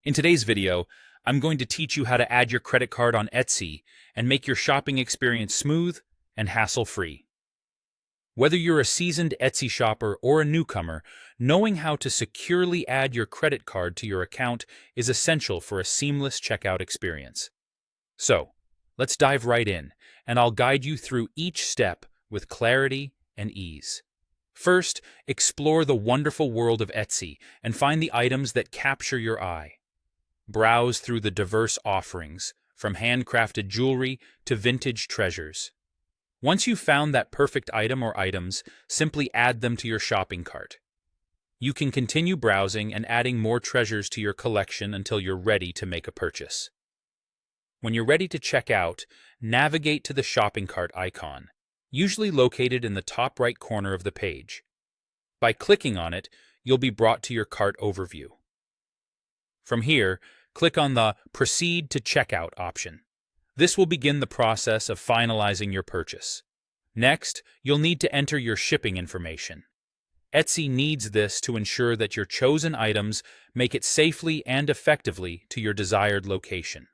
In today's video, I'm going to teach you how to add your credit card on Etsy and make your shopping experience smooth and hassle-free. Whether you're a seasoned Etsy shopper or a newcomer, knowing how to securely add your credit card to your account is essential for a seamless checkout experience. So, let's dive right in, and I'll guide you through each step with clarity and ease. First, explore the wonderful world of Etsy and find the items that capture your eye. Browse through the diverse offerings, from handcrafted jewelry to vintage treasures. Once you've found that perfect item or items, simply add them to your shopping cart. You can continue browsing and adding more treasures to your collection until you're ready to make a purchase. When you're ready to check out, navigate to the shopping cart icon, usually located in the top right corner of the page. By clicking on it, you'll be brought to your cart overview. From here, click on the Proceed to Checkout option. This will begin the process of finalizing your purchase. Next, you'll need to enter your shipping information. Etsy needs this to ensure that your chosen items make it safely and effectively to your desired location.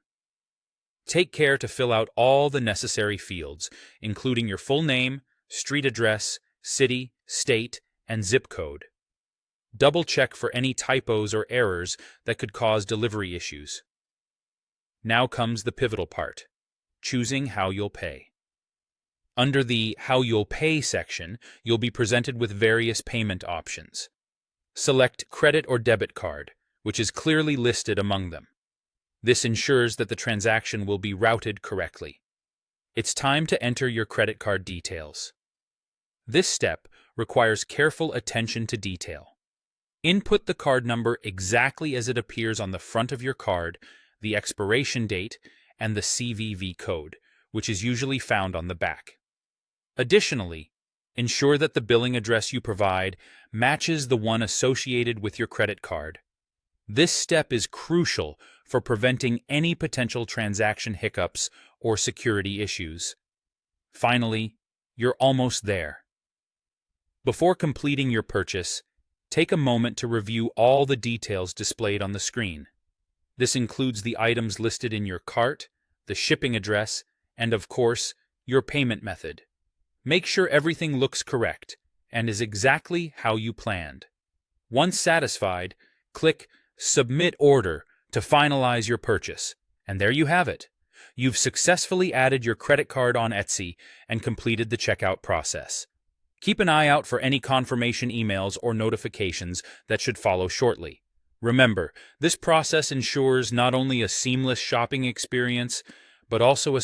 Take care to fill out all the necessary fields, including your full name, street address, city, state, and zip code. Double-check for any typos or errors that could cause delivery issues. Now comes the pivotal part, choosing how you'll pay. Under the How You'll Pay section, you'll be presented with various payment options. Select Credit or Debit Card, which is clearly listed among them. This ensures that the transaction will be routed correctly. It's time to enter your credit card details. This step requires careful attention to detail. Input the card number exactly as it appears on the front of your card, the expiration date, and the CVV code, which is usually found on the back. Additionally, ensure that the billing address you provide matches the one associated with your credit card. This step is crucial for preventing any potential transaction hiccups or security issues. Finally, you're almost there. Before completing your purchase, take a moment to review all the details displayed on the screen. This includes the items listed in your cart, the shipping address, and of course, your payment method. Make sure everything looks correct and is exactly how you planned. Once satisfied, click Submit Order to finalize your purchase. And there you have it. You've successfully added your credit card on Etsy and completed the checkout process. Keep an eye out for any confirmation emails or notifications that should follow shortly. Remember, this process ensures not only a seamless shopping experience, but also a